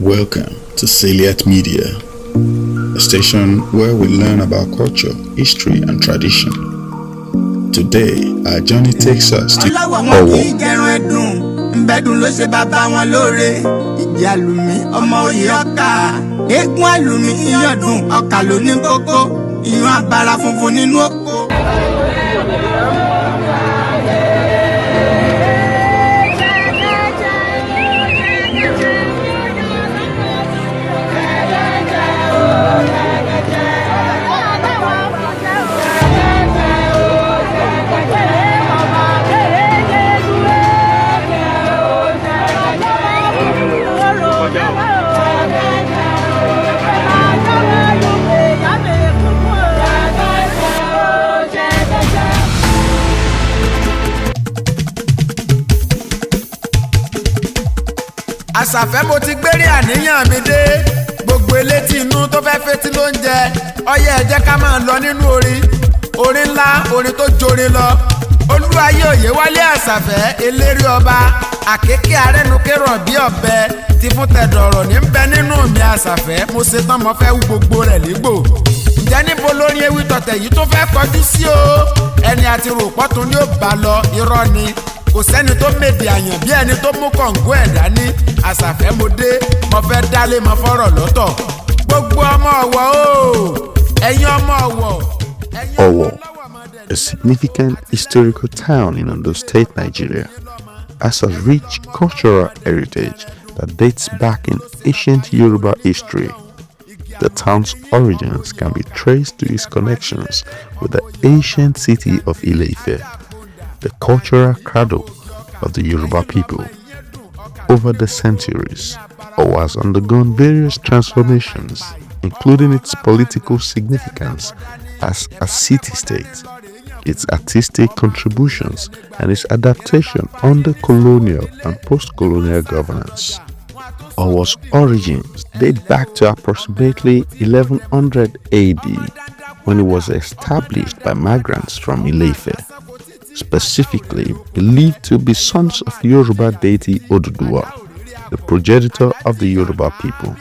Welcome to Celiat Media, a station where we learn about culture, history, and tradition. Today, our journey takes us to Owo. Àṣàfẹ́ mo ti gbérí àníyàn mi dé gbogbo elétí inú tó fẹ́ fetí ló ń jẹ ọyẹ ẹ jẹ́ ká máa lọ nínú orin ńlá orin tó jorin lọ Olúwayé Oyèwálé Àṣàfẹ́ eléré ọba àkékè arẹnukérò bí ọ̀bẹ ti fún tẹ̀dọ̀rọ̀ ní bẹ nínú mi Àṣàfẹ́ mo ṣetán mo fẹ́ wú gbogbo rẹ̀ lígbò ǹjẹ́ níbo lórí ewì tọ̀tẹ̀ yìí tó fẹ́ kọjú sí o ẹni àti ròpọ̀ tún ní ó bá lọ irọ́ ni kò sẹ́ni tó mèdè àyàn bí ẹni tó mú kọ̀ǹgó ẹ̀ dání Àṣàfẹ́ mo dé mo fẹ́ dálé mo fọ́rọ̀ lọ́tọ̀ gbogbo ọmọ Ọ̀wọ̀ o ẹ̀yin ọmọ Ọ̀wọ̀. Owo, a significant historical town in Ondo State, Nigeria, has a rich cultural heritage that dates back in ancient Yoruba history. The town's origins can be traced to its connections with the ancient city of Ile-Ife, the cultural cradle of the Yoruba people. Over the centuries, Owo has undergone various transformations, including its political significance as a city-state, its artistic contributions, and its adaptation under colonial and post-colonial governance. Owo's origins date back to approximately 1100 AD, when it was established by migrants from Ile-Ife, specifically believed to be sons of Yoruba deity Oduduwa, the progenitor of the Yoruba people.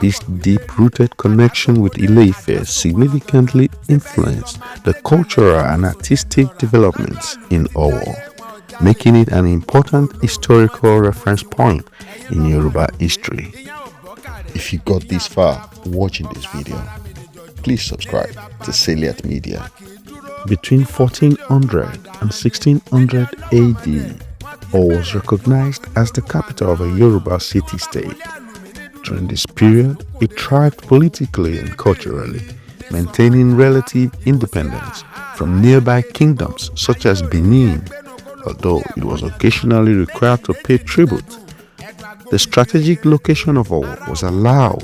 This deep-rooted connection with Ile-Ife significantly influenced the cultural and artistic developments in Owo, making it an important historical reference point in Yoruba history. If you got this far watching this video, please subscribe to Celiat Media. Between 1400 and 1600 AD, Owo was recognized as the capital of a Yoruba city-state. During this period, it thrived politically and culturally, maintaining relative independence from nearby kingdoms such as Benin, although it was occasionally required to pay tribute. The strategic location of Owo was allowed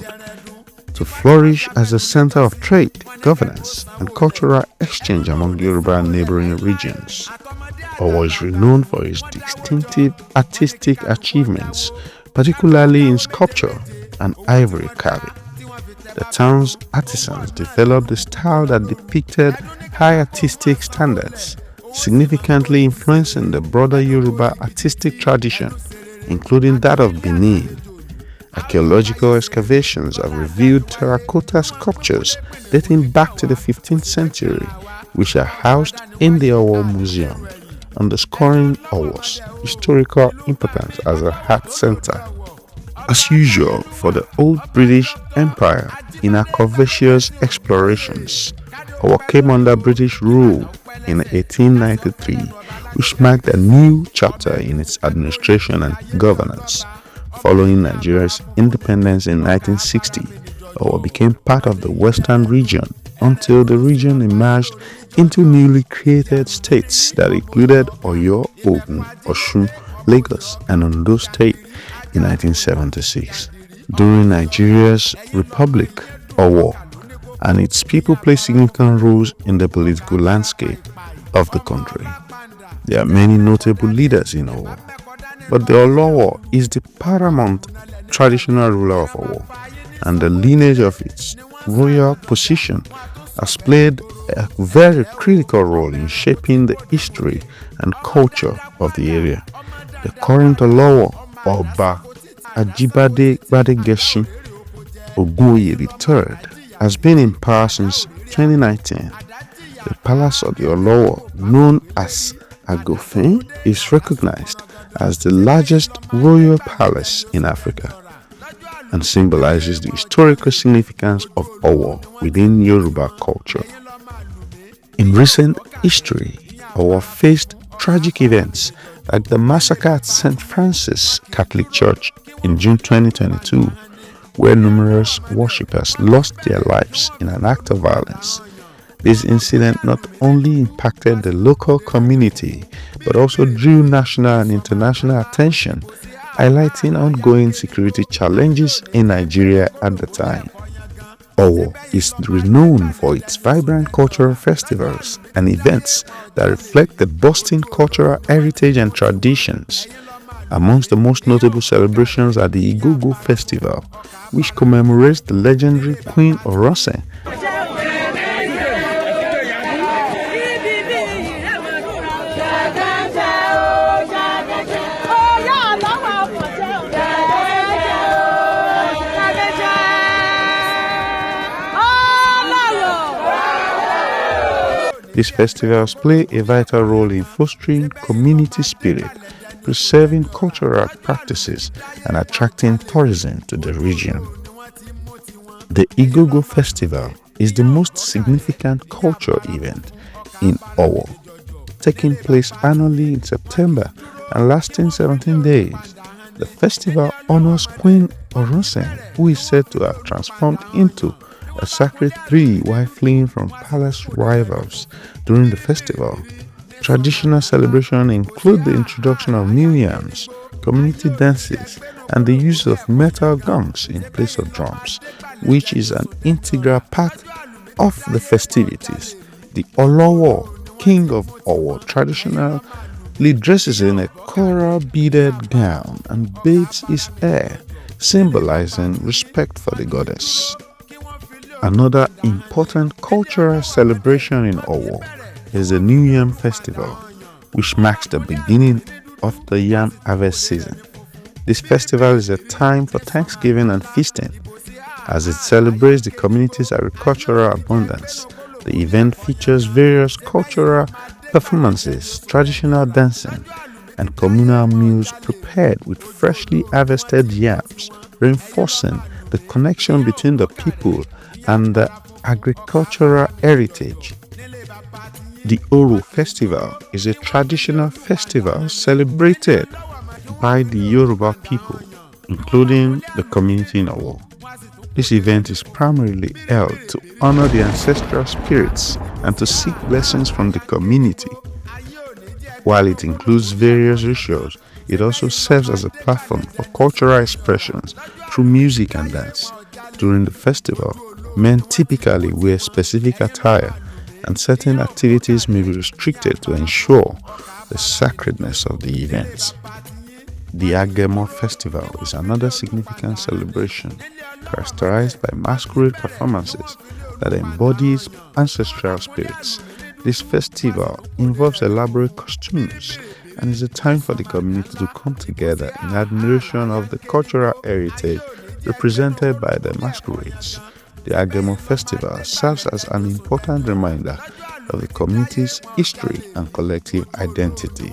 to flourish as a center of trade, governance, and cultural exchange among Yoruba and neighboring regions. Owo is renowned for its distinctive artistic achievements, particularly in sculpture and ivory carving. The town's artisans developed a style that depicted high artistic standards, significantly influencing the broader Yoruba artistic tradition, including that of Benin. Archaeological excavations have revealed terracotta sculptures dating back to the 15th century, which are housed in the Owo Museum, underscoring Owo's historical importance as a art center. As usual for the old British Empire in her covetous explorations, Owo came under British rule in 1893, which marked a new chapter in its administration and governance. Following Nigeria's independence in 1960, Owo became part of the Western region until the region emerged into newly created states that included Oyo, Ogun, Osun, Lagos, and Ondo State in 1976. During Nigeria's Republic, Owo and its people play significant roles in the political landscape of the country. There are many notable leaders in Owo, but the Olowo is the paramount traditional ruler of Owo, and the lineage of its royal position has played a very critical role in shaping the history and culture of the area. The current Olowo, Oba Ajibade Gbadegesin Ogunye III has been in power since 2019. The Palace of the Olowo, known as Agofin, is recognized as the largest royal palace in Africa and symbolizes the historical significance of Owo within Yoruba culture. In recent history, Owo faced tragic events like the massacre at St. Francis Catholic Church in June 2022, where numerous worshippers lost their lives in an act of violence. This incident not only impacted the local community, but also drew national and international attention, highlighting ongoing security challenges in Nigeria at the time. Owo is renowned for its vibrant cultural festivals and events that reflect the bustling cultural heritage and traditions. Amongst the most notable celebrations are the Igogo Festival, which commemorates the legendary Queen Orose. These festivals play a vital role in fostering community spirit, preserving cultural practices, and attracting tourism to the region. The Igogo Festival is the most significant cultural event in Owo, taking place annually in September and lasting 17 days. The festival honors Queen Orose, who is said to have transformed into a sacred tree while fleeing from palace rivals during the festival. Traditional celebrations include the introduction of new yams, community dances, and the use of metal gongs in place of drums, which is an integral part of the festivities. The Olowo, king of Owo, traditionally dresses in a coral beaded gown and bathes his hair, symbolizing respect for the goddess. Another important cultural celebration in Owo is the New Yam Festival, which marks the beginning of the yam harvest season. This festival is a time for thanksgiving and feasting, as it celebrates the community's agricultural abundance. The event features various cultural performances, traditional dancing, and communal meals prepared with freshly harvested yams, reinforcing the connection between the people and the agricultural heritage. The Oro Festival is a traditional festival celebrated by the Yoruba people, including the community in Owo. This event is primarily held to honor the ancestral spirits and to seek blessings from the community. While it includes various rituals, it also serves as a platform for cultural expressions through music and dance. During the festival, men typically wear specific attire, and certain activities may be restricted to ensure the sacredness of the events. The Agemo Festival is another significant celebration characterized by masquerade performances that embodies ancestral spirits. This festival involves elaborate costumes and is a time for the community to come together in admiration of the cultural heritage represented by the masquerades. The Agemo Festival serves as an important reminder of the community's history and collective identity.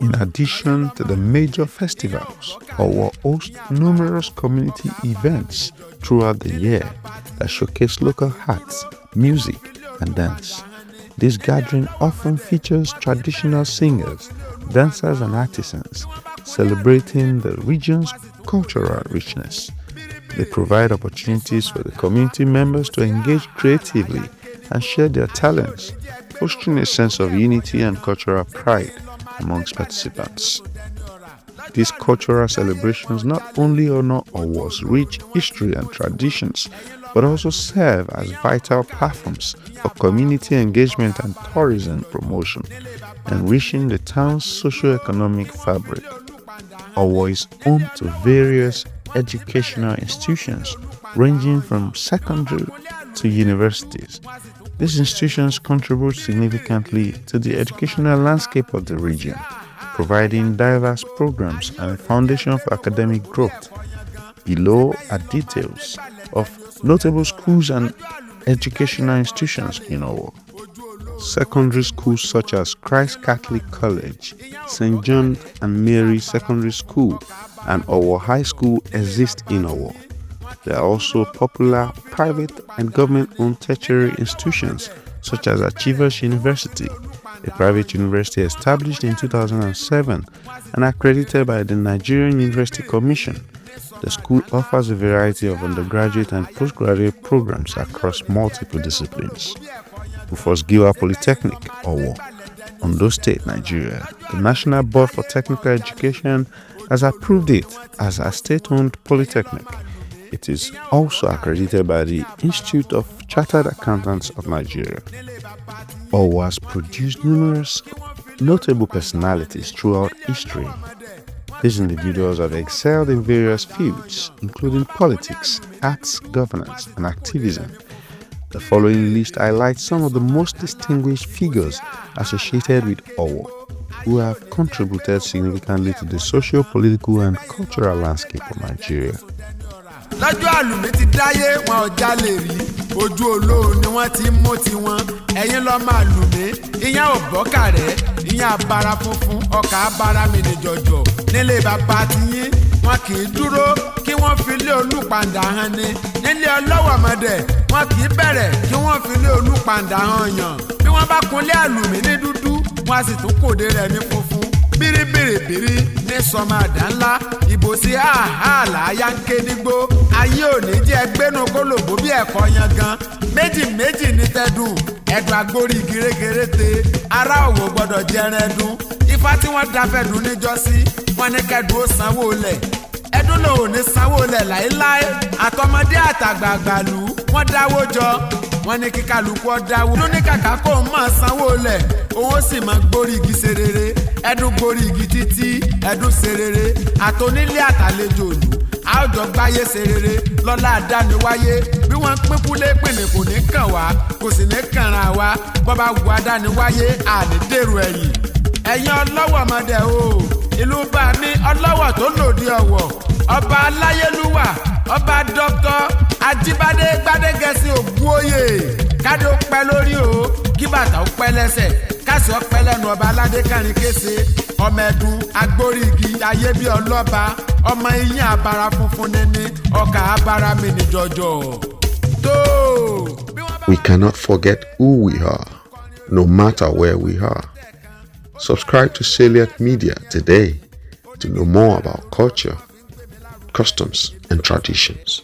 In addition to the major festivals, Owo hosts numerous community events throughout the year that showcase local arts, music, and dance. This gathering often features traditional singers, dancers, and artisans, celebrating the region's cultural richness. They provide opportunities for the community members to engage creatively and share their talents, fostering a sense of unity and cultural pride amongst participants. These cultural celebrations not only honor Owo's rich history and traditions, but also serve as vital platforms for community engagement and tourism promotion, enriching the town's socio-economic fabric. Owo is home to various educational institutions ranging from secondary to universities. These institutions contribute significantly to the educational landscape of the region, providing diverse programs and a foundation for academic growth. Below are details of notable schools and educational institutions in Owo. Secondary schools such as Christ Catholic College, St. John and Mary Secondary School, and Owo High School exist in Owo. There are also popular private and government-owned tertiary institutions such as Achievers University, a private university established in 2007 and accredited by the Nigerian University Commission. The school offers a variety of undergraduate and postgraduate programs across multiple disciplines. Rufus Giwa Polytechnic, Owo, Ondo State, Nigeria. The National Board for Technical Education has approved it as a state-owned polytechnic. It is also accredited by the Institute of Chartered Accountants of Nigeria. Owo has produced numerous notable personalities throughout history. These individuals have excelled in various fields, including politics, arts, governance, and activism. The following list highlights some of the most distinguished figures associated with Owo, who have contributed significantly to the socio-political and cultural landscape of Nigeria. lọ́jọ́ àlùmí ti dáyé wọn ò jalè rí ojú olóhùn ni wọ́n ti mú tiwọn ẹ̀yin lọ́ọ́ máa lùmí ìyẹn ò bọ́kàrẹ́ ìyẹn àbára funfun ọkà abára mi ní jọ̀jọ̀ nílé bàbá tiyín wọn kì í dúró kí wọ́n fi lé olùpàǹdà hàn ni nílé ọlọ́wọ̀mọdé wọn kì í bẹ̀rẹ̀ kí wọ́n fi lé olùpàǹdà hàn yàn bí wọ́n bá kunlé àlùmí ní dúdú wọn a sì tún kòdé rẹ̀ ní funfun bíríbíríbírí ní sọmọ àdá ńlá ìbò sí àhàlà ayá ń ké nígbó ayé òní jẹ́ gbénu kólòbó bí ẹ̀kọ́ yan gan méjì méjì ní tẹ́dùn ẹ̀dùn agbórí gírégéré te ará òwò gbọ́dọ̀ jẹrin ẹ̀dùn ifá tí wọ́n dáfẹ́ dùn níjọ́sí wọ́n ní kẹ́dùn ó sanwó lẹ̀ ẹ̀dùn lòun ò ní sanwó lẹ̀ láéláé àtọmọdé àtàgbààgbà lù wọ́n dáwó jọ wọ́n ní kíkálukú ọ̀dáwó lóní kàkà kó ń máa sanwó lẹ̀ òun ó sì máa gbórí igi ṣe rere ẹ̀dùn gbórí igi títí ẹ̀dùn ṣe rere àtònílé àtàlejò òlù àwùjọ gbáyé ṣe rere lọ́lá àdániwáyé bí wọ́n ń pín kúlé pèlè kò ní kàn wá kò sì ní kànra wá bọ́ba wù àdániwáyé àní dèrò ẹ̀yìn ẹ̀yin ọlọ́wọ̀ ọmọdé o ìlú bá mi ọlọ́wọ̀ tó lòdì ọ̀wọ̀ ọba aláyélúwà ọba dọ́kítọ̀ ajíbádé gbádégẹ̀sì ògúnòyè kádé ó pẹ́ lórí o kí bàtà ó pẹ́ lẹ́sẹ̀ kásì ó pẹ́ lẹ́nu ọba aládé kẹrin kése ọmọ ẹ̀dùn agbórígi ayé bí ọlọ́ba ọmọ iyín abara funfun níní ọkà abara mi ní jọjọ. We cannot forget who we are, no matter where we are. Subscribe to Salient Media today to know more about culture, customs, and traditions.